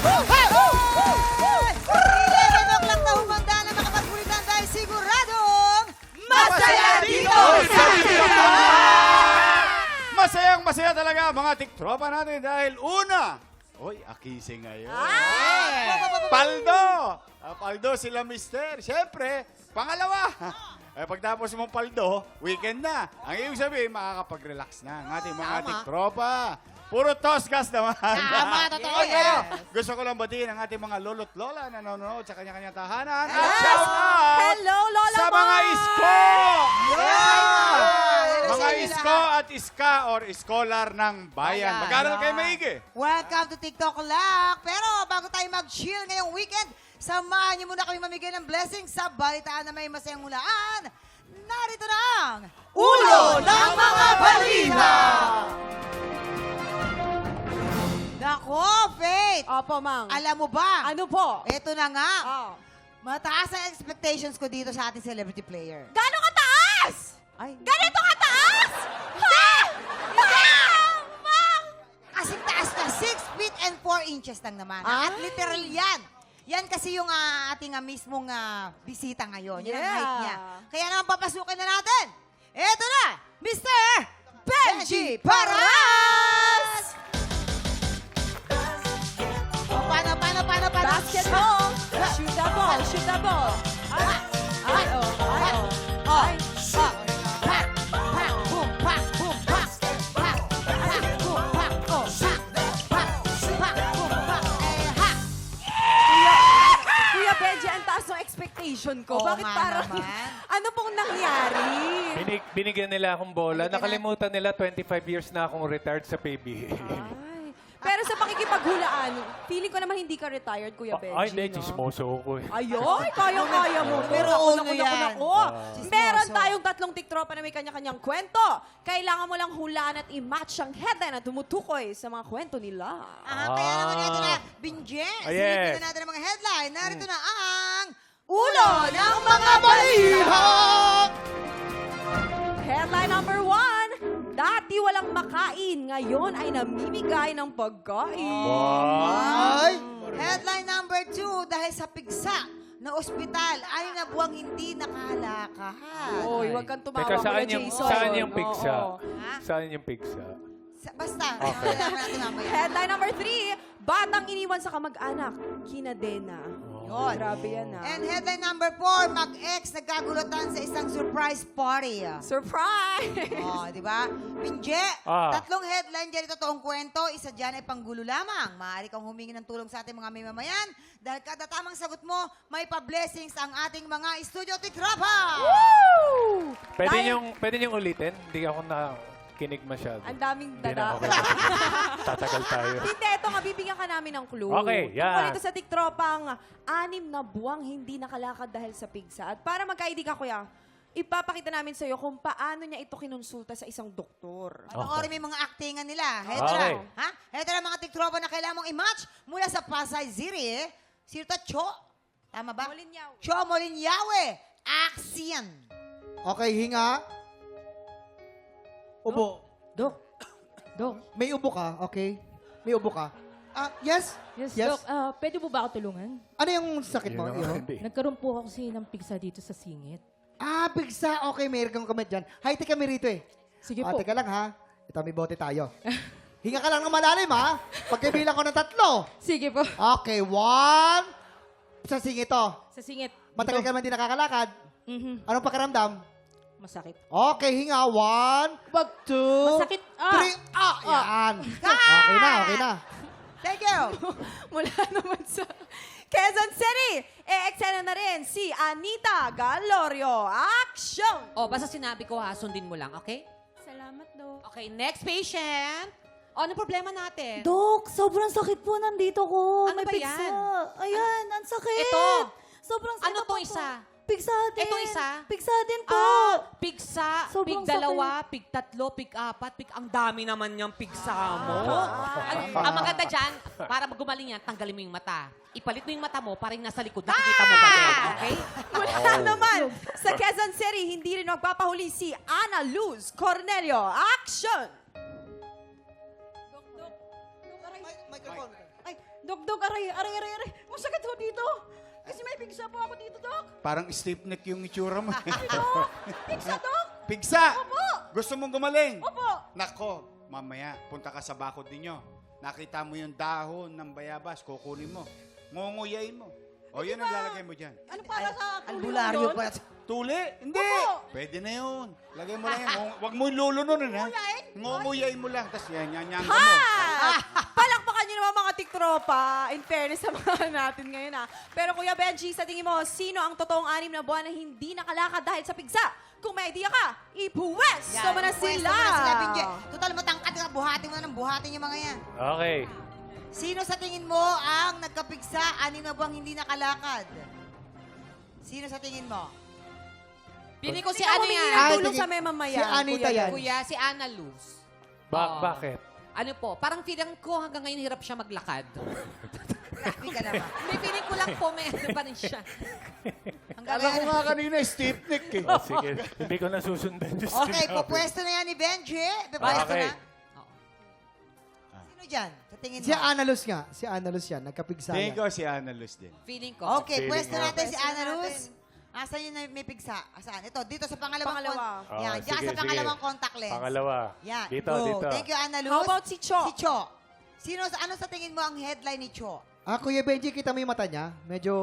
11 o'clock na humanda na makapagpulitan dahil siguradong masaya dito sa Masayang masaya talaga mga tiktropa natin dahil una, oy, akisi ngayon. Paldo! Paldo sila mister. Siyempre, pangalawa. Pagtapos mong paldo, weekend na. Ang ibig sabihin, makakapag-relax na ang ating mga tiktropa. Puro tosgas naman. Tama, totoo Okay, yan. gusto ko lang batiin ang ating mga lolo't lola na nanonood sa kanya-kanyang tahanan. At Yes! shout out Hello, Lola sa Mo! mga isko! Hello Mga sa inyo isko lahat. at iska or iskolar ng bayan. Ayan. Mag-aral kayo maigi. Welcome to TikTok Lock. Pero bago tayo mag-chill ngayong weekend, samahan niyo muna kami mamigay ng blessing sa balitaan na may masayang mulaan. Narito na ang Ulo ng mga Balita! Nako, Faith! Opo, Mang. Alam mo ba? Ano po? Ito na nga. Oh. Mataas ang expectations ko dito sa ating celebrity player. Gano'ng kataas? Ay, Ganito kataas? Ha? Mang! kasing taas na 6 feet and 4 inches lang naman. At literal yan. Yan kasi yung ating mismong bisita ngayon. Yan ang Yeah. height niya. Kaya naman papasukin na natin. Eto na, Mr. Benji Paras! O, paano? Basketball! Shoot the ball! Shoot the ball! Ay, ay, oh, ay, oh. Ay, Pak! Pak! Boom! Pak! Boom! Pak! Pak! Pak! Boom! Pak! Oh! Pak! Pak! Pak! Boom! Pak! Ha! Kuya Benji, ang taas ng expectation ko. Oo Bakit nga parang, naman. ano pong nangyari? Binigyan nila akong bola. Binigyan Nakalimutan nila 25 years na akong retired sa PBA. Ay. Pero sa pakikipaghulaan, feeling ko naman hindi ka retired, Kuya Benji. Ay, hindi. no? Chismoso ko eh. Ayun, kayang-kaya mo. Pero Naku, uno naku, yan. naku. Chismoso. Meron tayong 3 tiktropa na may kanya-kanyang kwento. Kailangan mo lang hulaan at i-match ang headline na tumutukoy sa mga kwento nila. Kaya naman ito na, Binje, yes. silipin na natin ang mga headline. Narito na ang Ulo ng mga Balita! Headline number 1. Dati walang makain, ngayon ay namimigay ng pagkain. Ay! Headline number 2, dahil sa pigsa na ospital, ay na buwang hindi nakalakad. Oy, wag kang tumawa, Teka, Kuya Jason. saan yung pigsa? Oo. Ha? Saan yung pigsa? Basta, Okay. malaman natin mamaya. Headline number 3. Batang iniwan sa kamag-anak, kinadena. Yun. Grabe yan And headline number 4, mag-ex nagkagulatan sa isang surprise party. Surprise! Oh, di ba? Binje, Ah. 3 headline dyan, totoong kwento. Isa dyan ay panggulo lamang. Maaari kang humingi ng tulong sa ating mga mamamayan dahil kada tamang sagot mo, may pa-blessings ang ating mga studio tiktrapa. Woo! Dahil Pwede niyong ulitin? Hindi ako nakinig masyado. ang daming Hindi na, dada. okay. Tatagal tayo. Hindi, ito nga, bibigyan ka namin ng clue. Okay, yan. Tungkol ito sa tiktropang 6 na buwang hindi nakalakad dahil sa pigsa. At para magka-ID ka, kuya, ipapakita namin sa'yo kung paano niya ito kinonsulta sa isang doktor. Panoorin mo yung mga actingan nila. Heto Okay. na. Ha? Heto na mga tiktropa na kailangan mong i-match mula sa Pasay City. Sirta Cho. Tama ba? Molinyaw. Cho Molinyawe. Action. Okay, hinga. Ubo. Dok, Dok, May ubo ka, okay? May ubo ka. Yes? yes, Yes? Dok, pwede po ba ako tulungan? Ano yung sakit mo? Yun naman, Iho? hindi. Nagkaroon po ako kasi ng pigsa dito sa singit. Pigsa. Okay, may kang comment dyan. Hi, tika kami rito eh. Sige po. Teka lang ha. Ito, may bote tayo. Hinga ka lang ng malalim ha. Pagkabilang ko ng 3. Sige po. Okay, 1. Sa singit to. Sa singit. Matagal ka man din nakakalakad. Anong pakiramdam? Masakit. Okay, hinga. 1, Wag. 2, Masakit. 3. Yan. Okay na, okay na. Thank you. Mula naman sa Quezon City, e-eksena na rin si Anita Galorio. Action! O, basta sinabi ko ha, sundin mo lang, okay? Salamat, Dok. Okay, next patient. O, anong problema natin? Dok, sobrang sakit po nandito ko. Ano May ba pigsa. yan? Ayan, ang sakit. Ito. Sobrang sakit Ano po. tong isa? Pigsa din. Ito isa? Pigsa din po. Pigsa, Sobrang pig 2, pig 3, pig 4, pig... Ang dami naman niyang pigsa mo. Ang maganda dyan, para gumaling yan, tanggalin mo yung mata. Ipalit mo yung mata mo para yung nasa likod. Nakikita mo pa din, okay? Mula naman sa Quezon City, hindi rin magpapahuli si Ana Luz Cornelio. Action! Microphone. Ay, Dok, aray. Masakit ho dito. Kasi may pigsa po ako dito, Dok. Parang stiff neck yung itsura mo. Dok, pigsa, Dok. Pigsa! Opo. Gusto mong gumaling? Opo. Nako, mamaya, punta ka sa bakod ninyo. Nakita mo yung dahon ng bayabas, kukunin mo. Ngunguyain mo. O yun ang lalagay mo dyan. Ano para sa tuloy Albularyo yun? pa. Tuli? Hindi! Opo. Pwede na yun. Lagay mo lang yan. Huwag mo lulununin, ha? Ngunguyain mo lang. Tapos yan mo. Palakpakan niyo naman mga tiktropa. In fairness sa mga natin ngayon Pero Kuya Benji, sa tingin mo, sino ang totoong 6 na buwan na hindi nakalakad dahil sa pigsa? Kung may idea ka, ipuwesto mo na Pwesto sila. mo na sila, Benji. Total, matangkad ka. Buhatin mo na ng buhatin yung mga yan. Okay. Sino sa tingin mo ang nagkapigsa, 6 na buwang hindi nakalakad? Sino sa tingin mo? Pili ko si Ikaw ano humingi yan. ng Ay, tulong tingin- sa memamaya. si Anita yan. Kuya, si Ana Luz. Oo. Bakit? Ano po, parang feeling ko hanggang ngayon hirap siya maglakad. Grabe ka naman. May feeling ko lang po may ano pa rin siya. Hanggang Kala ko ngayon. nga kanina, stiff neck eh. Oh, sige. Hindi ko nasusundan yung Okay, sinabi. pupwesto na yan ni Benji. Pupwesto Okay. na. Sino dyan? Sa tingin mo? Si Analus nga. Si Analus yan. Nagkapigsa Tingin yan. ko si Ana Luz din. Feeling ko. Okay, Feeling pwesto mo. natin si Pwesto Ana natin. Luz. Asan yun na may pigsa? Asaan? Ito, dito sa pangalawang Pangalawa. Oh, Yan, diyan sige, sa pangalawang sige. contact lens. Pangalawa. Yan, Dito, go. dito. Thank you, Ana Luz. How about si Cho? Si Cho. Ano sa tingin mo ang headline ni Cho? Kuya Benji, kita mo yung mata niya? Medyo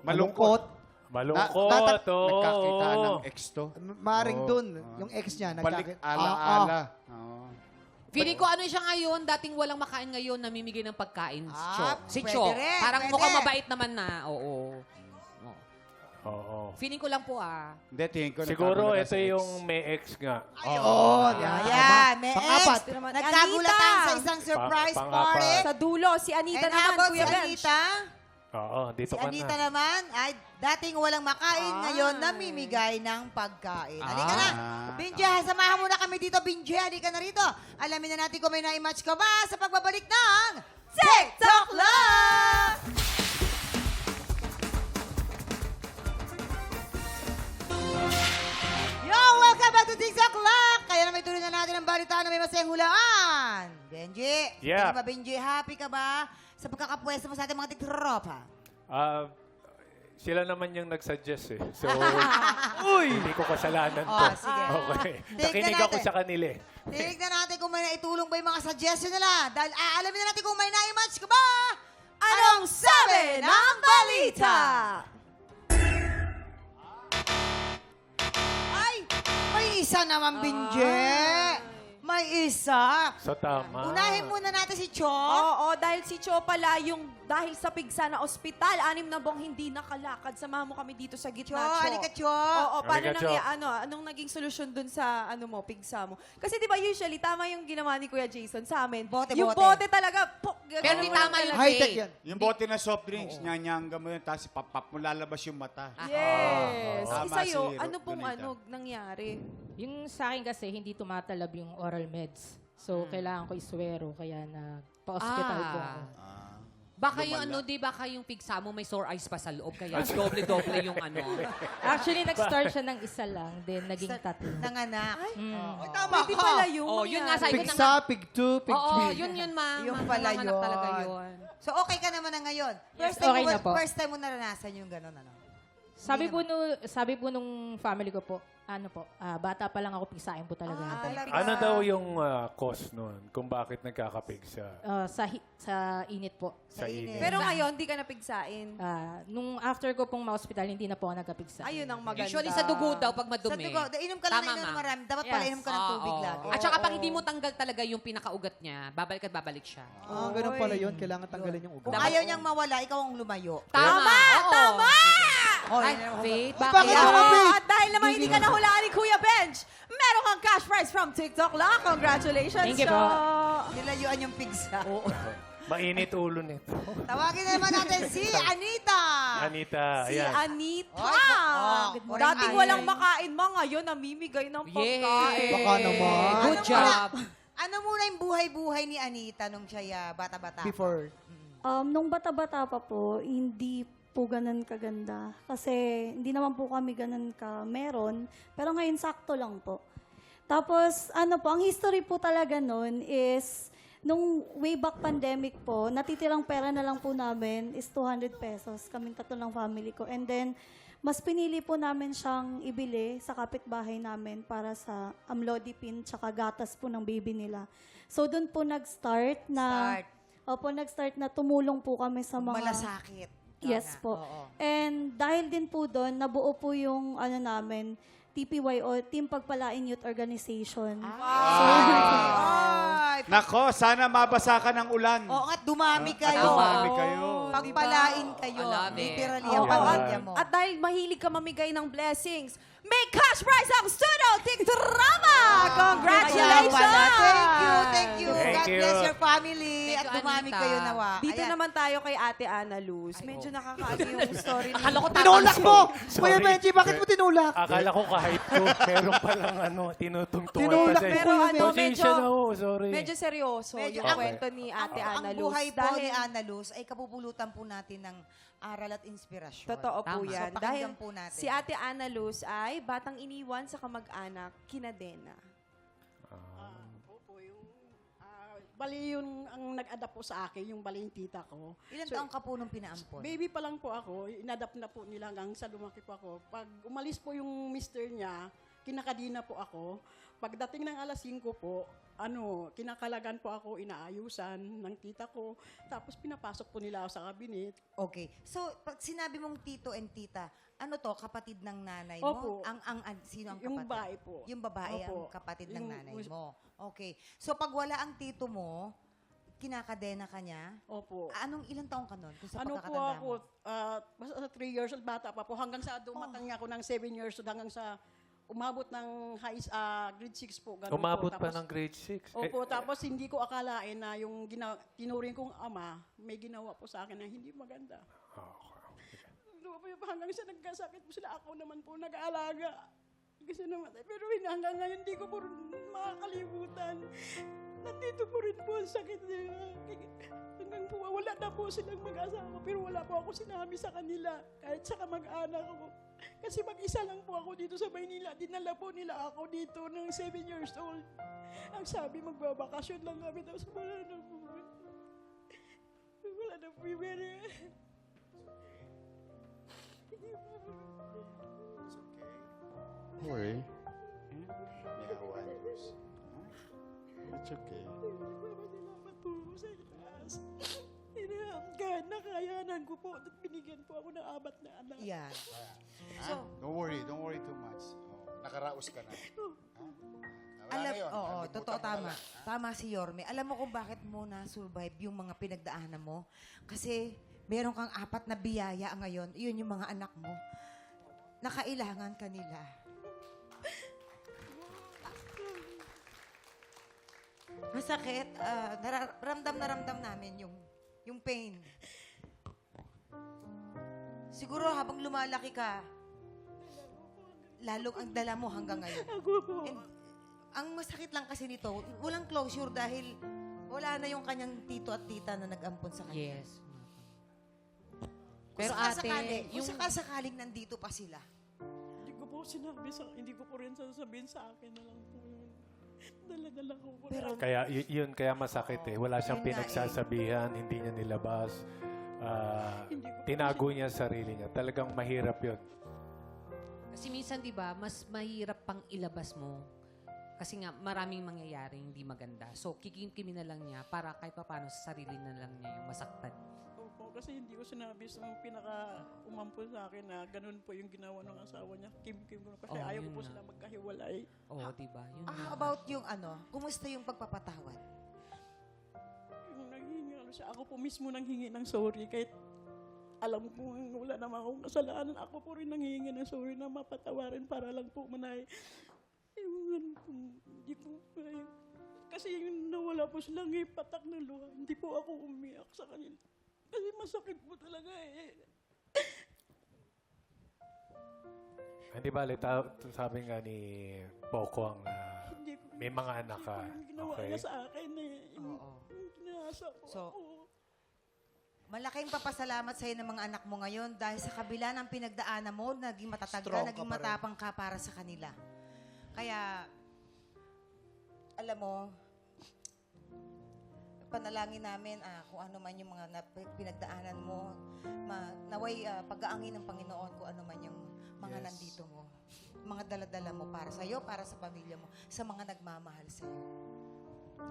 Malungkot. Malungkot, oo. Nagkakita ng ex to. Maring Oo. dun. Yung ex niya. Balik nagkakita- ala-ala. Oo. Feeling ko ano siya ngayon, dating walang makain ngayon, namimigay ng pagkain. Ah, Si pwede Cho. rin, Parang pwede. mukhang mabait naman na. Oo. Oo. Feeling ko lang po Hindi, tingin ko. Siguro nagkagulatan ito sa ex. yung may ex nga. Ayun. Ayan, may Pang-apat. ex. Naman, Nagkagulatan Anita. sa isang surprise Pang-apat. party. Sa dulo, si Anita And how naman, about Kuya si Benj. Anita? Oo, dito Si ka Anita na. naman ay dating walang makain, Ay. ngayon namimigay ng pagkain. Halika na. Ah. Binje, samahan mo na kami dito, Binje. Halika na rito. Alamin na natin kung may na-match ka ba sa pagbabalik ng TikTok Love! Yo, welcome back to TikTok Love! Kaya na may tuloy na natin ang balita na may masayang hulaan. Benji, Yeah. tingin ba, Benji, happy ka ba sa pagkakapwesto mo sa ating mga tiktropa? Sila naman yung nagsuggest eh. So, hindi ko kasalanan to. Oh, sige. Okay. Tingnan Nakinig ako natin. sa kanila eh. Tingnan natin kung may naitulong ba yung mga suggestion nila. Dahil alamin na natin kung may na-match ka ba. Anong sabi ng balita? Ay, may isa naman, Binje. May isa. So, tama. Unahin muna natin si Cho. Oo, dahil si Cho pala yung dahil sa pigsa na ospital, 6 na buwang hindi nakalakad. Samahan mo kami dito sa Cho, gitna, Cho. halika, Cho. Oo, paano Halika, Cho. anong naging solusyon dun sa pigsa mo? Kasi di ba usually, tama yung ginawa ni Kuya Jason sa amin. Bote, yung bote. bote talaga, Pero di tama yun, High-tech eh. yan. Yung bote na soft drinks, nyanyangga mo yun, tapos papap mo lalabas yung mata. Yes. Tama Sa'yo, si ano pong Donita. nangyari? Yung sa akin kasi, hindi tumatalab yung oral meds. So, kailangan ko iswero, kaya pa-hospital po ako. Baka yung baka yung pigsa mo may sore eyes pa sa loob, kaya doble-doble yung ano. Actually, nag-start siya ng isa lang, then naging tatlo. Nanganak. Tama Hindi pala yung Oh, yun nga, nangyari. sabi ko Pigsa, pig 2, pig 3. Oo, yun ma. Yung pala Manganganak yun. talaga yun. So, okay ka naman na ngayon. Yes, okay na po. First time mo naranasan yung gano'n, ano? Sabi po nung family ko po, bata pa lang ako, pigsain po talaga. ako. talaga. Ano daw yung cause nun? Kung bakit nagkakapigsa? Sa init po. Sa init. Pero ngayon, di ka napigsain. Nung after ko pong ma-hospital, hindi na po ako nagkapigsa. Ayun ang maganda. Usually sa dugo daw pag Sa madumi. dugo, inom ka lang Tama, na inom ma'am. marami. Dapat pala Yes. inom ka ng tubig Oo. lagi. At saka pag hindi mo tanggal talaga yung pinakaugat niya, babalik at babalik siya. Ganun pala yun. Kailangan tanggalin yung ugat. Kung ayaw niyang mawala, ikaw ang lumayo. Tama! Tama! Oh, Ay, yun. Faith, Bakit bakit? ako, Faith? At dahil naman hindi ka nahulaan ni Kuya Benj, meron kang cash prize from TikTok lang. Congratulations, Thank you Cho. po. Nilayuan yung pigsa. Mainit ulo nito. Tawagin na naman natin si Anita. Anita, Si ayan. Anita. Ay, oh, Dating ay. walang makain mga ngayon, namimigay ng pagkain. Baka naman. Good Ano job. Ano muna yung buhay-buhay ni Anita nung siya bata-bata? Before. Nung bata-bata pa po, hindi po ganun kaganda. Kasi hindi naman po kami ganun ka meron. Pero ngayon sakto lang po. Tapos, ang history po talaga nun is, Nung way back pandemic po, natitirang pera na lang po namin is 200 pesos, kaming tatlo ng family ko. And then, mas pinili po namin siyang ibili sa kapitbahay namin para sa amlodipine tsaka gatas po ng baby nila. So, doon po nag-start na... nag-start na tumulong po kami sa mga... Malasakit. Yes po. Oo. And dahil din po doon, nabuo po yung namin, TPYO, Team Pagpalain Youth Organization. Ay, Nako, sana mabasa ka ng ulan. oo nga, dumami kayo. Dumami kayo. Pagpalain kayo. I love it. Literally, Oo. ang pamilya mo. At dahil mahilig ka mamigay ng blessings, may cash prize ang Studio Tiktrama! Congratulations! Thank you. Thank God you. bless your family. Thank At you, dumami Anita. kayo nawa. Dito Ayan. naman tayo kay Ate Ana Luz. Medyo nakakaano yung story ni... Akala ko Tinulak mo! Sorry. Kuya Benji, bakit mo tinulak? Akala ko kahit ko, meron palang tinutungtungan Tinulak pa sa Pero ano, Pasensya na ho, sorry. medyo seryoso Medyo yung ang- kwento ni Ate Ana Ang Luz. buhay po Dahil ni Ana Luz ay kapupulutan po natin ng aral at inspirasyon. totoo po Tama. yan. So, Dahil pakinggan po natin. si Ate Ana Luz ay batang iniwan sa kamag-anak, kinadena. Opo, bali yung ang nag-adapt po sa akin, yung bali yung tita ko. Ilan So, taong ka po nung pinaampon? Baby pa lang po ako, inadapt na po nila hanggang sa lumaki po ako. Pag umalis po yung mister niya, kinakadina po ako. Pagdating ng alas 5 po, kinakalagan po ako, inaayusan ng tita ko. Tapos pinapasok po nila ako sa cabinet. Okay. So, pag sinabi mong tito and tita, ano to, kapatid ng nanay mo? Opo. Sino ang kapatid? Yung babae po. Yung babae Opo. ang kapatid ng Yung- nanay mo. Okay. So, pag wala ang tito mo, kinakadena ka niya? Opo. Anong ilang taong ka nun? Kung sa Ano po pagkakatanda ako, mo? basta 3 years old, bata pa po, hanggang sa dumatang ako ng 7 years old, hanggang sa umabot ng grade 6 po. Ganun Umabot po. pa Tapos- ng grade 6. Opo, tapos hindi ko akalain na yung tinuring kong ama, may ginawa po sa akin na hindi maganda. Hanggang sa nagkasakit po sila, ako naman po nag-aalaga. Kasi namatay. Pero hanggang ngayon, hindi ko po rin makakalimutan. Nandito po rin po ang sakit nila. Hanggang po, wala na po silang mag-asawa. Pero wala po ako sinabi sa kanila. Kahit sa kamag-anak ko. Kasi mag-isa lang po ako dito sa Maynila. Dinala po nila ako dito ng 7 years old. Ang sabi, magbabakasyon lang kami. Tapos wala na po. Wala na po yung pera. Don't worry. May awan. It's okay. Salamat po sa itaas. Kahit nakayanan ko po at binigyan po ako ng 4 na anak. Yan. So, don't worry too much. Nakaraos ka na. Totoo, tama. Tama si Yorme. Alam mo kung bakit mo na-survive yung mga pinagdaanan mo? Kasi meron kang 4 na biyaya ngayon. Iyon yung mga anak mo. Nakailangan kanila. Masakit. Ramdam na ramdam namin yung pain. Siguro habang lumalaki ka, lalong ang dala mo hanggang ngayon. Ako po. And, ang masakit lang kasi nito, walang closure dahil wala na yung kanyang tito at tita na nag-ampon sa kanya. Yes. Kung Pero sakasakali, ate, kung sakasakaling nandito pa sila. Hindi ko po rin sasabihin sa akin na lang po yun. Dala-dala ko po. Pero Kaya yun kaya masakit eh. Wala siyang Yun nga eh. pinagsasabihan, hindi niya nilabas. Tinago niya sa sarili niya. Talagang mahirap yun. Kasi minsan, di ba, mas mahirap pang ilabas mo. Kasi nga, maraming mangyayari hindi maganda. So, kikim-kimi na lang niya para kahit pa paano sa sarili na lang niya yung masaktan. Opo, kasi hindi ko sinabi sa pinaka-umampun sa akin na ganun po yung ginawa ng asawa niya. Kim-kim ko. Kasi Oh, ayaw ko yun po nga. sila magkahiwalay. Oo, di ba? Yun how nga. about yung kumusta yung pagpapatawad? Yung nanghingi siya. Ako po mismo nanghingi ng sorry kahit alam ko wala naman akong kasalanan. Ako po rin nanghingi ng sorry na mapatawarin para lang po manay. Hindi ko kasi yung nawala po silang patak na luha. Hindi po ako umiyak sa kanila. Kasi masakit po talaga eh. Hindi ba, sabi nga ni Poco ang Hindi ko may mga anak ka. yung ginawa Okay. niya sa akin eh. Yung Oo. ginasa po So, ako. Malaking papasalamat sa'yo ng mga anak mo ngayon dahil sa kabila ng pinagdaanan mo, naging matatag Strong ka, ka naging pa rin. matapang ka para sa kanila. Kaya, alam mo, panalangin namin kung ano man yung mga pinagdaanan mo. Naway pag-aangin ng Panginoon kung ano man yung mga nandito mo. Mga daladala mo para sa'yo, para sa pamilya mo, sa mga nagmamahal sa'yo.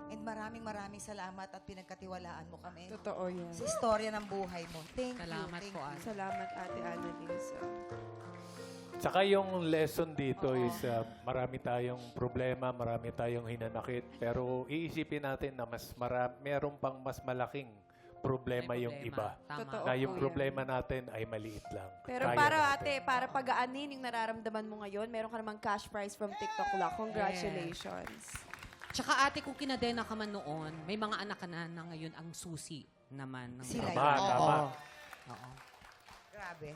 And maraming salamat at pinagkatiwalaan mo kami Totoo yan. sa istorya ng buhay mo. Thank Salamat you. po, Ate. Salamat, Ate Annalise. Tsaka yung lesson dito is marami tayong problema, marami tayong hinanakit. Pero iisipin natin na meron pang mas malaking problema yung iba. Tama. Totoo. Na yung po yan. problema natin ay maliit lang. Pero Kaya para natin. para pagaanin yung nararamdaman mo ngayon, meron ka namang cash prize from TikTok Lock. Congratulations. Tsaka ate, kung kinadena ka man noon, may mga anak ka na ngayon ang susi naman. Ng Sila Tama, yun. tama. Oo. Grabe.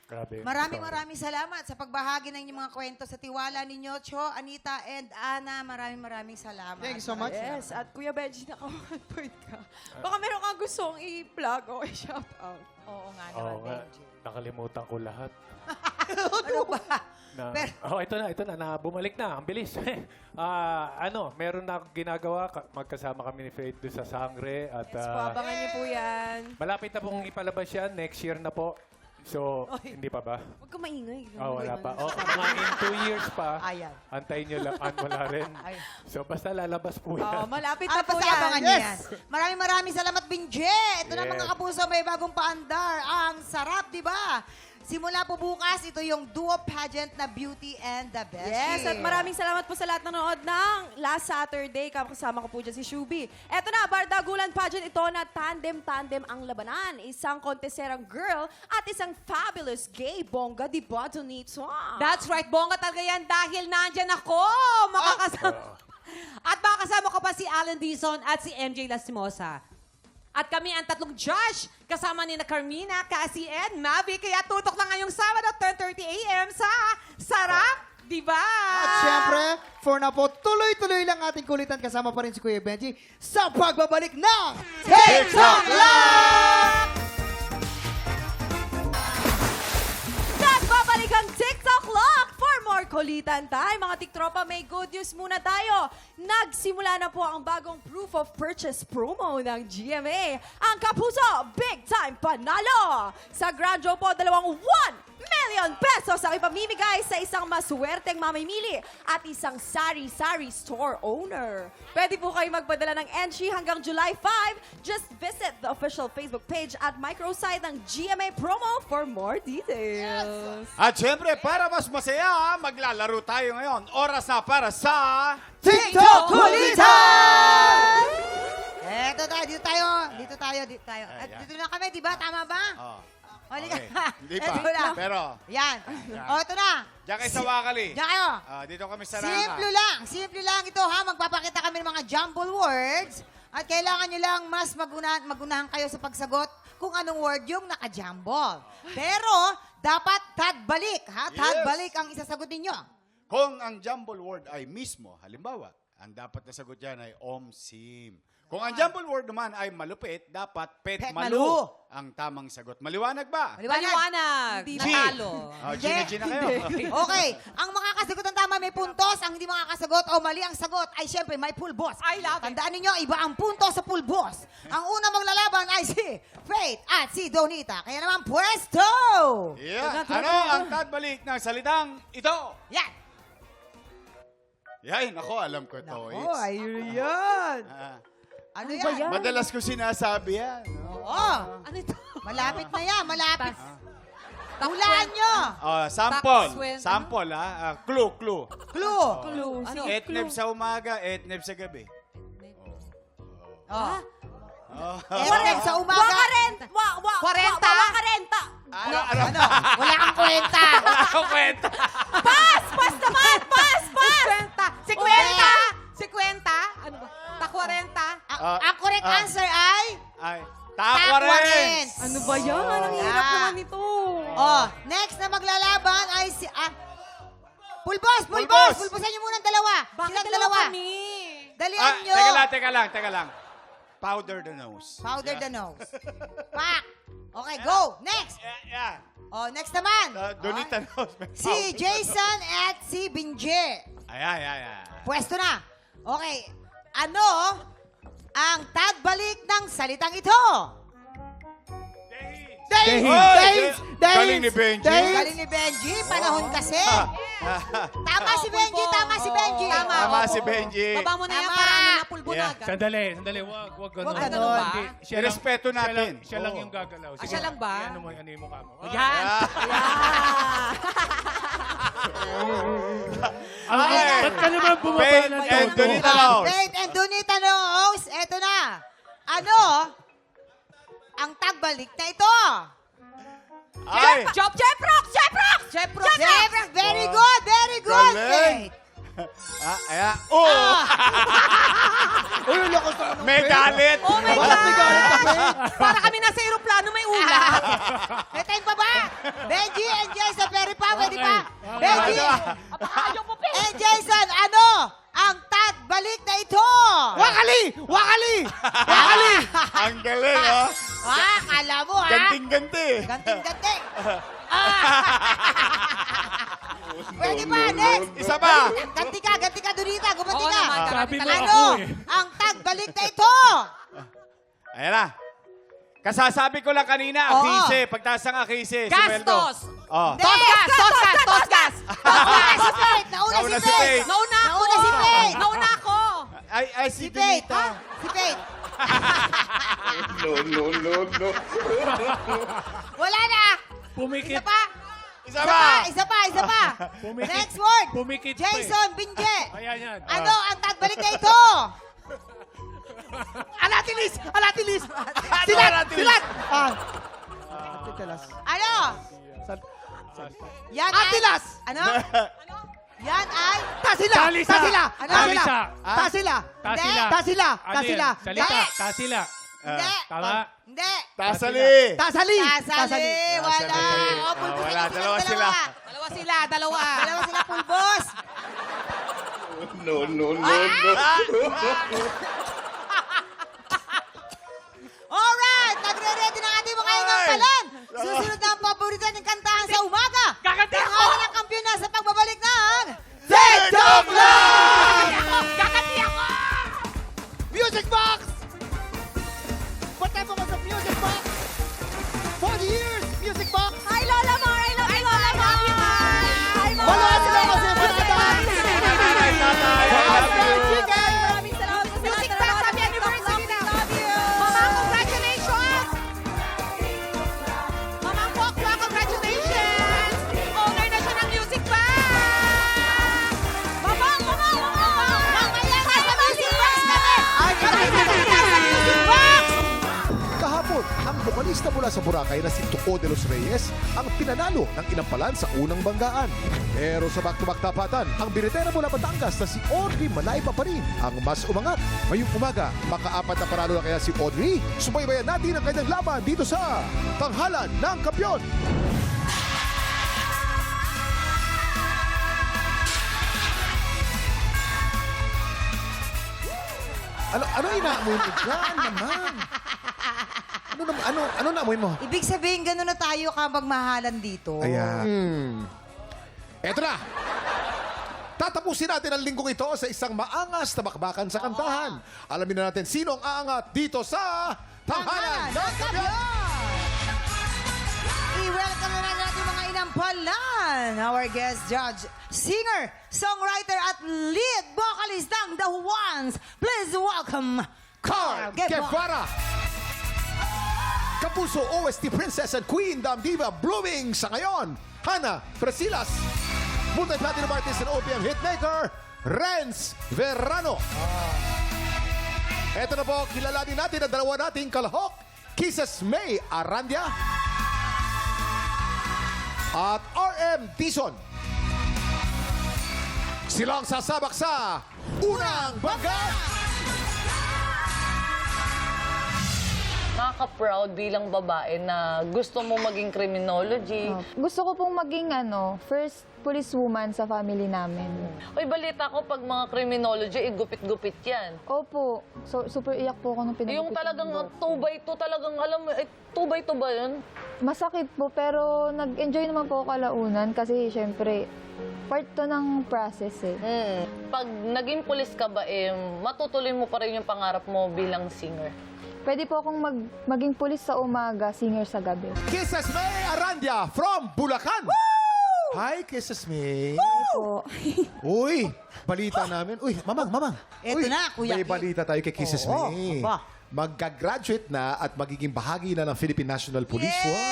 Grabe. yung Maraming salamat sa pagbahagi ng inyong mga kwento sa tiwala ninyo, Cho, Anita, and Ana. Maraming salamat. Thank you so much. Yes, at Kuya Benji, naka-1 point ka. Baka meron kang gustong i-plug o i-shout out. Oo nga Oo naman, nga. Benji. Nakalimutan ko lahat. Ano ba? Ito na, bumalik na. Ang bilis. Meron na akong ginagawa. Magkasama kami ni Faith doon sa Sangre. At Yes po, abangan niyo po yan. malapit na pong ipalabas yan. Next year na po. So, hindi pa ba? Huwag ka maingay. Wala pa. Mga in 2 years pa. Ayan. Antayin nyo lang. Wala rin. Ay. So, basta lalabas po yan. Malapit na po Basta yan. abangan niyo yan. Maraming salamat, Binje. Ito na Yes. mga kapuso, may bagong paandar. Ang sarap, di ba? Simula po bukas, ito yung duo pageant na Beauty and the Beshi. Yes, at maraming salamat po sa lahat ng nanood ng last Saturday. Kasama ko po dyan si Shubi. Eto na, Bardagulan Pageant. Ito na tandem ang labanan. Isang konteserang girl at isang fabulous gay bongga, di ba, Donito? That's right, bongga talaga yan dahil nandyan ako. Makakasama. At makakasama ko pa si Alan Dizon at si MJ Lastimosa. At kami ang tatlong judge, kasama ni na Carmina, Cassie, and Mavi. Kaya tutok na ngayong Sabado, 10:30 a.m. sa Sarap, di ba? At syempre, for na po, tuloy-tuloy lang ating kulitan. Kasama pa rin si Kuya Benji sa pagbabalik ng TikTok Live! Nagbabalik ang TikTok Lock for more kulitan time. Mga tiktropa, may good news muna tayo. Nagsimula na po ang bagong proof of purchase promo ng GMA. Ang Kapuso, big time panalo! Sa Grand Draw po, 1 million pesos ang ipamimigay sa isang maswerteng mamimili at isang sari-sari store owner. Pwede po kayo magpadala ng entry hanggang July 5. Just visit the official Facebook page at microsite ng GMA promo for more details. At syempre, para mas masaya, maglalaro tayo ngayon. Oras na para sa... TikTok Kulitan! Eto tayo, dito tayo. At Ayan. dito na kami, di ba? Tama ba? Oh. Halika. Okay. Hindi pa. Eto na. Pero, Yan. O, ito na. diyan kayo sa Wakali. Diyan kayo. Dito kami sa Ranga. Simple lang ito ha. Magpapakita kami ng mga jumble words. At kailangan nyo lang mas magunahan kayo sa pagsagot kung anong word yung naka-jumble. Pero, dapat tadbalik ha. Yes. Tadbalik ang isasagot ninyo. Kung ang jumble word ay mismo, halimbawa, ang dapat na sagot dyan ay omsim. Kung ang jumble word naman ay malupit, dapat petmalu Petmalu. ang tamang sagot. Maliwanag ba? Maliwanag. Hindi G. Natalo. G na kayo. Okay. Ang makakasagot ng tama may puntos. Ang hindi makakasagot o mali ang sagot ay syempre may full boss. I love it. Tandaan ninyo, iba ang punto sa full boss. Ang una maglalaban ay si Faith at si Donita. Kaya naman, pwesto! Yeah. Ano ang tadbalik ng salitang ito? Yan. Yan, ako, alam ko ito. Oh, ayun yan. Ano yan? Madalas ko sinasabi yan. Oo. Ano ito? Malapit na yan, malapit. Hulaan nyo. Sample. Takswen. Sample, ha? Clue. Clue. Clue. Ano? Etneb sa umaga, etneb sa gabi. Oh. Oh. Etneb sa umaga. Wakarenta! Wakarenta! Ano? Wala kang kwenta. Ang kwenta. Pass naman! Pass! Si Kwenta! Si Kwenta! Ano ba? Ta-40? Ang correct answer ay... Ay, takwarens. Ano ba yan? Ang hirap Yeah. naman ito. Oh, next na maglalaban ay si... Pulbos! Pulbos! Pulbosan nyo muna ang dalawa. Bakit Silang dalawa kami? Dalian nyo. Teka lang. Powder the nose. Powder the nose. Pak! Okay, go! Next! Yeah. Oh, next naman. Donita nose. Si Jason at si Binje. Ayan. Pwesto na. Okay. Ano ang tagbalik ng salitang ito? Dave! Hoy! Galing ni Benji. Galing ni Benji, panahon kasi. Tama si Benji, tama si Benji. Tama si Benji. Baba mo na yan Tama. para ano na pulbunagan. Sandali, wag ganun. Wag ganun ba? Hindi, Irespeto natin. Siya lang Oo. yung gagalaw. Sige, siya lang ba? Ano mo yung mukha mo? Yan. Ba't ka naman bumaba Faith ng and todo? Donita Laos. Faith and Donita Laos, eto na. Ano ang tagbalik na ito? Ay! Jeprox! Very good, very good, Galing. Faith. Ayan. Oh! Uy, ang lakas naman ng May Faith. galit. Oh my Bakit may galit ka, God! Faith? Para kami nasa aeroplano, may ulam. May time pa ba? Benji and Jason, pwede pa, pwede pa. Benji Ayaw mo, Pe. and Jason, ano ang tagbalik na ito? Wakali! Wakali! Wakali! Ang galing, oh. Kala mo, ha? Ganting-ganti. Ganting-ganting. Pwede pa, next. Isa pa. Ganti ka, Donita, gumanti Oo ka. naman, Sabi mo Ano ako eh. ang tagbalik na ito? Ayan na. Kasasabi ko lang kanina, Oo. akise. Pagtaas ng akise. Sumweldo. Gastos! Oh. Next. Tosgas! Nauna si Faith. Nauna si Faith. Nauna ako! Nauna si Faith. Nauna ako! Ay, Si si Faith. Donita. Si Faith. Wala na. Pumikit. Isa pa. Isa pa. Isa pa. Pumikit. Next word. Pumikit pa eh. Jason Binje. Ayan yan. Ano ang tagbalik na ito? Alatilis! Alatilis! Ano, Silat! Alatilis? Silat! Atilas. Ano? Yan ay... Atilas! Ano? Yan ay... Tasila! Talisa! Tasila! Ano? Tasila! Ah? Tasila! Tasila. Tasila! Ano Tasila! yan? Salita. Hindi. Tasila. Hindi. Tama. Hindi. Tasali. Tasali! Tasali. Wala. Tasali. O, pulbusin Wala, na dalawa sila. Dalawa sila, dalawa. Dalawa sila pulbos. Alright, nagre-ready na ang ating mga inangkalan. Susunod na ang paborito ng kantahan sa umaga. Kakanta ako! Pangalan ng kampiyon na sa pagbabalik ng... TikTok Live! Kakati ako! Music Box! Patay mo ka sa Music Box! 40 years, Music Box! Hi, Lola Mar! I love you, Lola Mar! Hi, Mar! Wala sila kasi Panada! Hot-fried chicken! Maraming salamat sa Music lahat Box, na happy nanonood ng anniversary TikTok. na. Love you! Mama, congratulations! Mama Kwakwa, congratulations! Owner na siya ng music box! Mama! Mamaya na sa Music Box kami! Ay, mamaya na sa Music Box! Kahapon, ang bokalista mula sa Boracay na si Tuco de los Reyes ang pinanalo ng inampalan sa unang banggaan. Pero sa back-to-back tapatan, ang biritera mula Batangas na si Audrey Manaypa pa rin ang mas umangat. Ngayong umaga, makaapat na panalo na kaya si Audrey. Subaybayan natin ang kanyang laban dito sa Tanghalan ng Kampiyon. Ano inaamoy mo dyan naman? Ano naamoy mo? Ibig sabihin, gano'n na tayo kapag mahalan dito. Ayan. Eto na. Tatapusin natin ang linggong ito sa isang maangas na bakbakan sa kantahan. Alamin na natin sino ang aangat dito sa Tanghalan ng Kampiyon. I-welcome na natin mga inampalan. Our guest judge, singer, songwriter at lead vocalist ng The Ones. Please welcome Carl Guevara. Guevara. Kapuso OST Princess and Queen Dam Diva blooming sa ngayon. Hannah Presilas. Multi-platinum artist and OPM hitmaker, Renz Verano. Eto na po, kilalanin natin ang dalawa nating kalahok, Kisses May Arandia at RM Dizon. Silang sasabak sa Unang Bangga. Nakaka-proud bilang babae na gusto mo maging criminology. Gusto ko pong maging first policewoman sa family namin. Uy, balita ko pag mga criminology, gupit-gupit yan. Opo, so, super iyak po ako nung pinag Yung talagang 2x2 talagang alam mo, 2x2 ba yun? Masakit po, pero nag-enjoy naman po ako kalaunan kasi syempre, part to ng process eh. Pag naging pulis ka ba, matutuloy mo pa rin yung pangarap mo bilang singer? Pwede po akong maging pulis sa umaga, singer sa gabi. Kisses May Arandia from Bulacan. Hi, Kisses May. Po. Uy, balita namin. Uy, mamang. Eto Uy, na, Kuya may Kim. balita tayo kay Kisses Oo, May. aba. Magka-graduate na at magiging bahagi na ng Philippine National Police. Wow!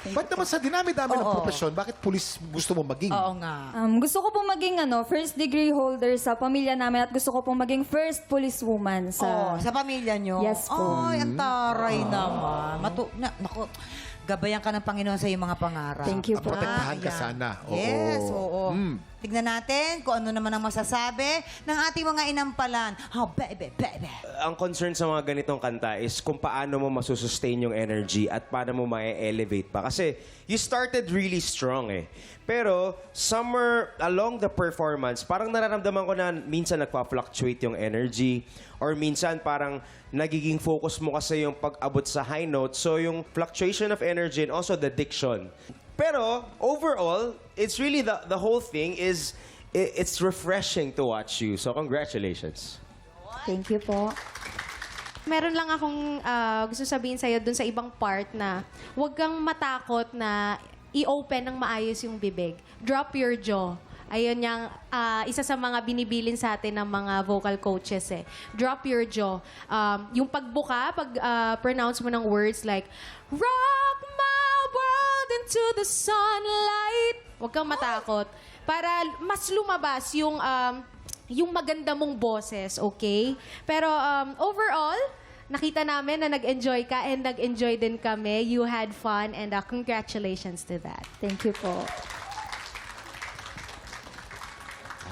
Ba't naman sa dinami-dami ng profesyon, bakit pulis gusto mo maging? Oo nga. Gusto ko pong maging first degree holder sa pamilya namin at gusto ko pong maging first policewoman Sa pamilya nyo? Yes po. Ay, ang taray naman. Naku, gabayan ka ng Panginoon sa iyong mga pangarap. Thank you po. Protektahan ka Ayan. sana. Yes, oo. Mm. Tignan natin kung ano naman ang masasabi ng ating mga inampalan. Oh, baby. Ang concern sa mga ganitong kanta is kung paano mo masusustain yung energy at paano mo ma-elevate pa. Kasi you started really strong eh. Pero somewhere along the performance, parang nararamdaman ko na minsan nagpa-fluctuate yung energy or minsan parang nagiging focus mo kasi yung pag-abot sa high note. So yung fluctuation of energy and also the diction. Pero overall, it's really the whole thing is it's refreshing to watch you. So congratulations. Thank you po. Meron lang akong gusto sabihin sa'yo dun sa ibang part na huwag kang matakot na i-open ng maayos yung bibig. Drop your jaw. Ayun yung isa sa mga binibilin sa atin ng mga vocal coaches eh. Drop your jaw. Yung pagbuka, pag-pronounce mo ng words like, rock my world into the sunlight. Huwag kang matakot. Para mas lumabas yung maganda mong boses, okay? Pero overall, nakita namin na nag-enjoy ka and nag-enjoy din kami. You had fun and congratulations to that. Thank you po.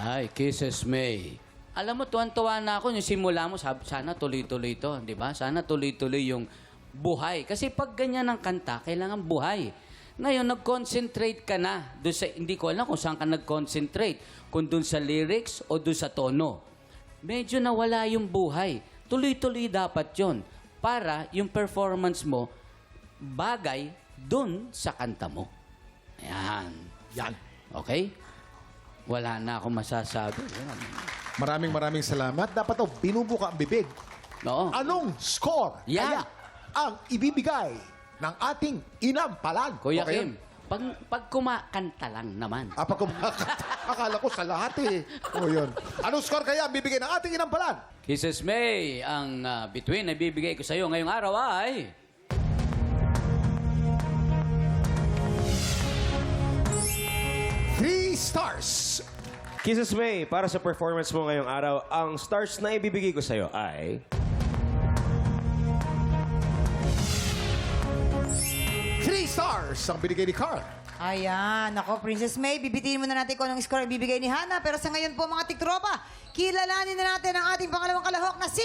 Ay, Kisses May. Alam mo, tuwan-tuwa na ako. Yung simula mo, sabi, sana tuloy-tuloy to. Di ba? Sana tuloy-tuloy yung buhay. Kasi pag ganyan ang kanta, kailangan buhay. Ngayon, nag-concentrate ka na. Doon sa, hindi ko alam kung saan ka nag-concentrate. Kung doon sa lyrics o doon sa tono. Medyo nawala yung buhay. Tuloy-tuloy dapat yon para yung performance mo bagay doon sa kanta mo. Ayan. Yan. Okay? Wala na akong masasabi. Maraming salamat. Dapat daw binubuka ang bibig. Oo. Anong score Yan. kaya ang ibibigay ng ating inampalan? Kuya Okay? Kim, pag kumakanta lang naman. Pag kumakanta. Akala ko sa lahat eh. O yun. Anong score kaya ang bibigay ng ating inampalan? Kisses May, ang bituin na bibigay ko sa iyo ngayong araw ay... 3 stars. Kisses May, para sa performance mo ngayong araw, ang stars na ibibigay ko sa'yo ay... 3 stars ang binigay ni Carl. Ayan, ako, Princess May, bibitiin muna natin kung anong score ang bibigay ni Hannah. Pero sa ngayon po, mga tiktropa, kilalanin na natin ang ating pangalawang kalahok na si...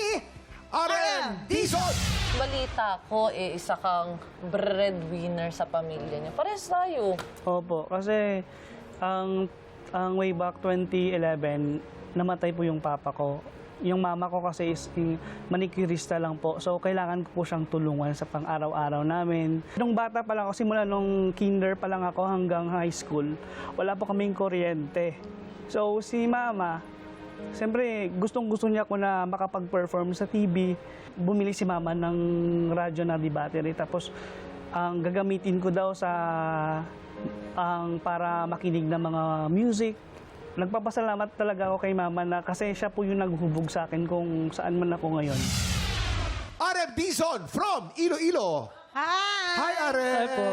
RM Dizon! Balita ko, isa kang breadwinner sa pamilya niya. Parehas tayo. Opo, kasi ang way back 2011, namatay po yung papa ko. Yung mama ko kasi is manicurista lang po. So, kailangan ko po siyang tulungan sa pang-araw-araw namin. Nung bata pa lang ako, simula nung kinder pa lang ako hanggang high school, wala po kaming kuryente. So, si mama, siyempre, gustong-gusto niya ako na makapag-perform sa TV. Bumili si mama ng radyo na di battery. Tapos, ang gagamitin ko daw para makinig ng mga music. Nagpapasalamat talaga ako kay mama na kasi siya po yung naghubog sa akin kung saan man ako ngayon. RM Dizon from Iloilo. Hi! Hi, RM! Hi po.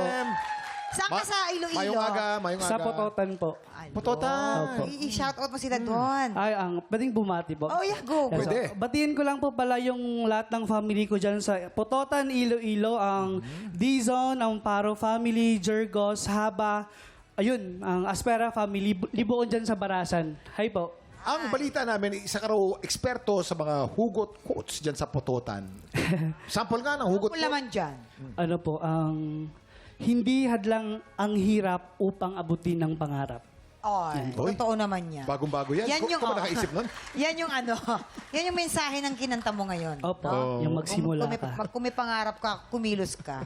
Saan ka sa Iloilo? Mayong aga. Sa Pototan po. Pototan. I-shoutout mo sila doon. Ay, pwedeng bumati po. Oh, yeah, go. Yes, Pwede. batiin ko lang po pala yung lahat ng family ko dyan sa Pototan, Iloilo, ang Dizon, ang Paro family, Jergos, Haba, ayun, ang Aspera family, Liboon dyan sa Barasan. Hi po. Ang balita namin, isa ka raw eksperto sa mga hugot quotes dyan sa Pototan. Sample nga ng hugot Kung quote. laman dyan. Ano po, hindi hadlang ang hirap upang abutin ng pangarap. Ay, Oy. totoo naman yan. Bagong-bago yan. Yan yung, Kung ba nakaisip nun? yan yung yan yung mensahe ng kinanta mo ngayon. Opo, yung magsimula Kung may pangarap ka, kumilos ka.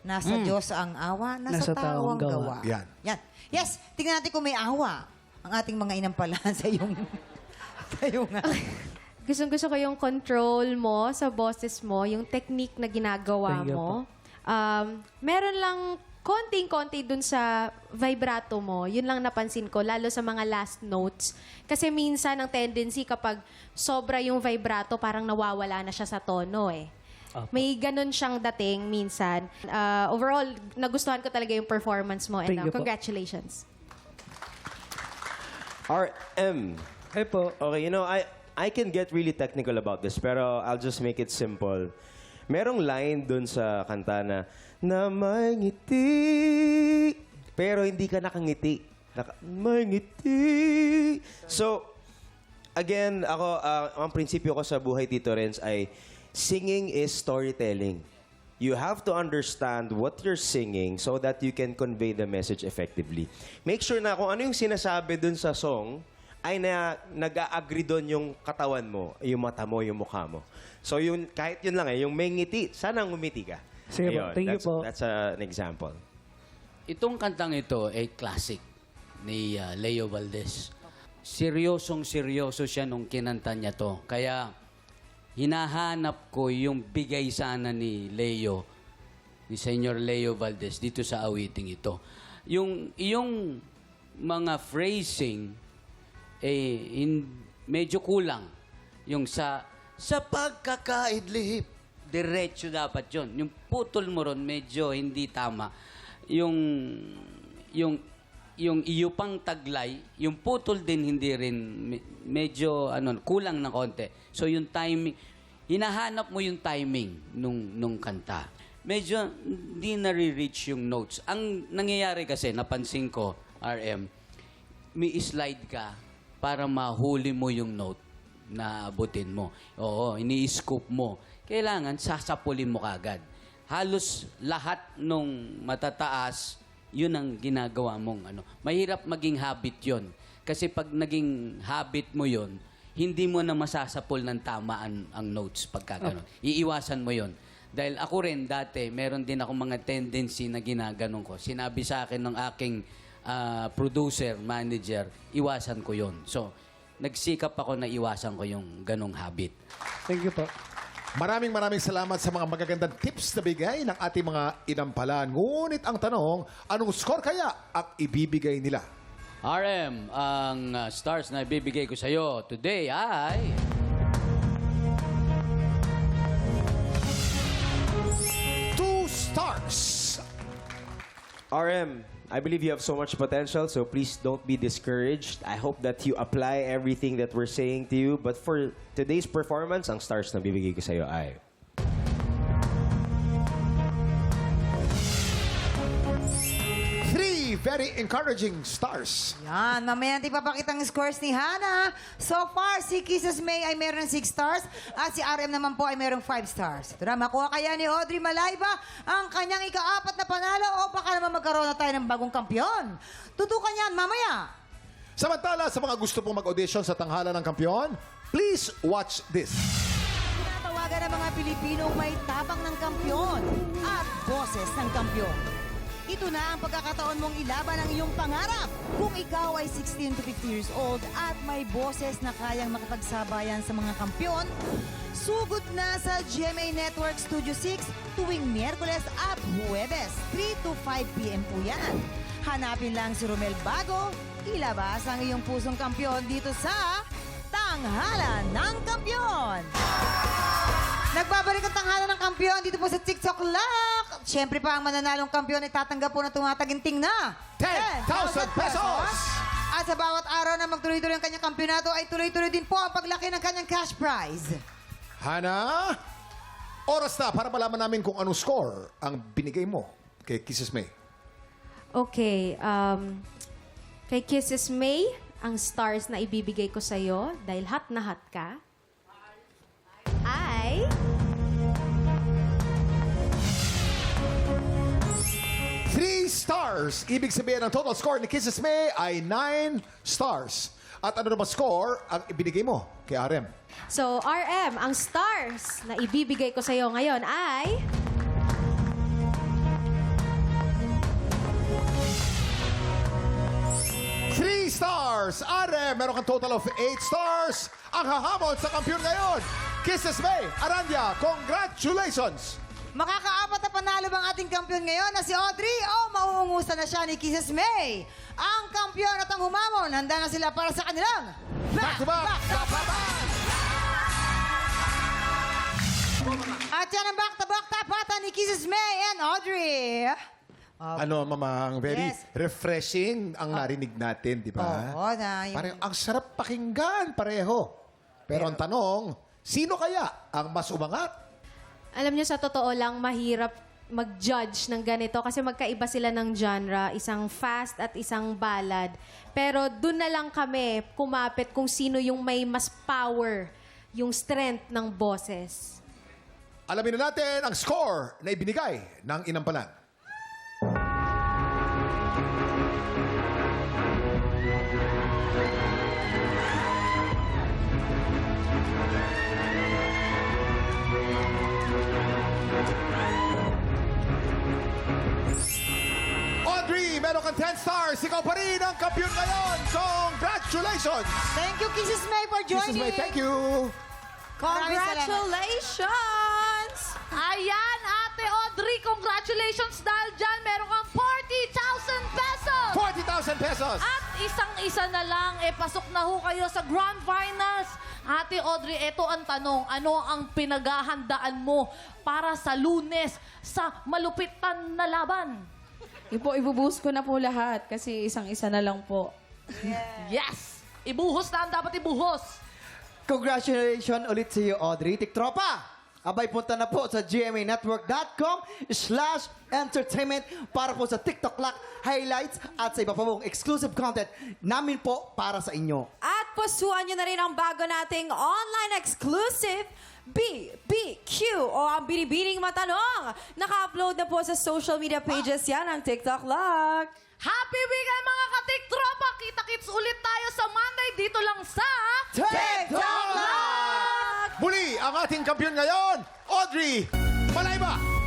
Nasa Diyos ang awa, nasa tao ang gawa. Yan. Yan. Yes, tingnan natin kung may awa ang ating mga inampalan sa iyong... Gustong-gusto ko yung control mo sa boses mo, yung technique na ginagawa mo. Meron lang konting-konti dun sa vibrato mo. Yun lang napansin ko, lalo sa mga last notes. Kasi minsan ang tendency kapag sobra yung vibrato, parang nawawala na siya sa tono eh. May ganun siyang dating minsan. Overall, nagustuhan ko talaga yung performance mo and congratulations. RM. Hey po. Okay, you know, I can get really technical about this, pero I'll just make it simple. Merong line dun sa kanta na may ngiti, pero hindi ka nakangiti. May ngiti. So, again, ako, ang prinsipyo ko sa buhay, Tito Renz, ay singing is storytelling. You have to understand what you're singing so that you can convey the message effectively. Make sure na kung ano yung sinasabi dun sa song, ay nag-a-agree doon yung katawan mo, yung mata mo, yung mukha mo. So, yun, kahit yun lang yung may ngiti, sana ngumiti ka. Sige po. Thank you po. That's an example. Itong kantang ito ay classic ni Leo Valdez. Seryosong-seryoso siya nung kinanta niya to. Kaya hinahanap ko yung bigay sana ni Leo, ni Senyor Leo Valdez dito sa awiting ito. Yung mga phrasing medyo kulang. Yung sa pagkakaidlip, diretso dapat yon. Yung putol mo ron, medyo hindi tama. Yung iyo pang taglay, yung putol din hindi rin, medyo kulang na konti. So yung timing, hinahanap mo yung timing nung kanta. Medyo hindi nare-reach yung notes. Ang nangyayari kasi, napansin ko, RM, may slide ka para mahuli mo yung note na abutin mo. Oo, ini-scoop mo. Kailangan sasapulin mo kagad. Halos lahat nung matataas, yun ang ginagawa mong Mahirap maging habit yon. Kasi pag naging habit mo yon, hindi mo na masasapul ng tamaan ang notes pagka ganun. Iiwasan mo yon. Dahil ako rin dati, meron din ako mga tendency na ginaganon ko. Sinabi sa akin ng aking producer, manager, iwasan ko yon. So, nagsikap ako na iwasan ko yung ganong habit. Thank you po. Maraming salamat sa mga magagandang tips na bigay ng ating mga inampalan. Ngunit ang tanong, anong score kaya ang ibibigay nila? RM, ang stars na ibibigay ko sa'yo today ay... 2 stars! RM, I believe you have so much potential, so please don't be discouraged. I hope that you apply everything that we're saying to you. But for today's performance, ang stars na bibigay ko sa'yo ay... 3 very encouraging stars. Yan, mamaya natin papakita ang scores ni Hana. So far, si Kisses May ay meron ng 6 stars at si RM naman po ay merong 5 stars. Ito na, makuha kaya ni Audrey Malayba ang kanyang ika-4 na panalo o baka naman magkaroon na tayo ng bagong kampyon. Tutukan yan mamaya. Samantala, sa mga gusto pong mag-audition sa tanghalan ng kampyon, please watch this. Tinatawagan ng mga Pilipinong may tapang ng kampyon at boses ng kampyon. Ito na ang pagkakataon mong ilaban ang iyong pangarap. Kung ikaw ay 16 to 50 years old at may boses na kayang makipagsabayan sa mga kampyon, sugod na sa GMA Network Studio 6 tuwing Miyerkules at Huwebes, 3 to 5 p.m. po yan. Hanapin lang si Romel Bago, ilabas ang iyong pusong kampyon dito sa Tanghalan ng Kampyon. Nagbabalik ang Tanghalan ng Kampyon dito po sa TikTok Lock. Siyempre pa ang mananalong kampyon ay tatanggap po ng tumataginting na 10,000 pesos! At sa bawat araw na magtuloy-tuloy ang kanyang kampyonato ay tuloy-tuloy din po ang paglaki ng kanyang cash prize. Hana, oras na para malaman namin kung anong score ang binigay mo kay Kisses May. Okay, kay Kisses May, ang stars na ibibigay ko sa'yo, dahil hot na hot ka, ay... 3 stars. Ibig sabihin, ang total score ni Kisses May ay 9 stars. At ano naman score ang ibinigay mo kay RM? So, RM, ang stars na ibibigay ko sa'yo ngayon ay... stars. Are, meron kang total of 8 stars. Ang hahamon sa kampiyon ngayon, Kisses May Arandia. Congratulations! Makakaapat na panalo bang ating kampiyon ngayon na si Audrey o mauungusan na siya ni Kisses May? Ang kampiyon at ang humamon, handa na sila para sa kanilang Back-to-back tapatan! At yan ang back-to-back tapatan ni Kisses May and Audrey. Ano, Mama, ang very Yes. refreshing ang narinig natin, di ba? Oo, na yung... Parang ang sarap pakinggan, pareho. Pero ang tanong, sino kaya ang mas umangat? Alam niyo, sa totoo lang, mahirap mag-judge ng ganito kasi magkaiba sila ng genre, isang fast at isang ballad. Pero dun na lang kami kumapit kung sino yung may mas power, yung strength ng boses. Alamin na natin ang score na ibinigay ng Inampalan. Audrey, meron kang 10 stars. Ikaw pa rin ang kampiyon ngayon. Congratulations! Thank you, Kisses May, for joining. Kisses May, thank you! Maraming salamat. Congratulations! Ayan, Ate Audrey, congratulations dahil dyan meron kang 40,000 pesos! 40,000 pesos! At isang-isa na lang, pasok na ho kayo sa Grand Finals. Ate Audrey, ito ang tanong, ano ang pinaghahandaan mo para sa Lunes sa malupitan na laban? Ibubuhos ko na po lahat kasi isang-isa na lang po. Yes! Ibuhos na ang dapat ibuhos. Congratulations ulit sa iyo, Audrey. Tiktropa! Abay, punta na po sa gmanetwork.com/entertainment para po sa TikTok Lock highlights at sa iba pa pong exclusive content namin po para sa inyo. At pusuan nyo na rin ang bago nating online exclusive BBQ o ang Binibining Matanong. Naka-upload na po sa social media pages yan ang TikTok Lock. Happy weekend mga ka-tiktropa! Kita-kits ulit tayo sa Monday dito lang sa TikTok Lock! Muli, ang ating kampiyon ngayon, Audrey Malayba!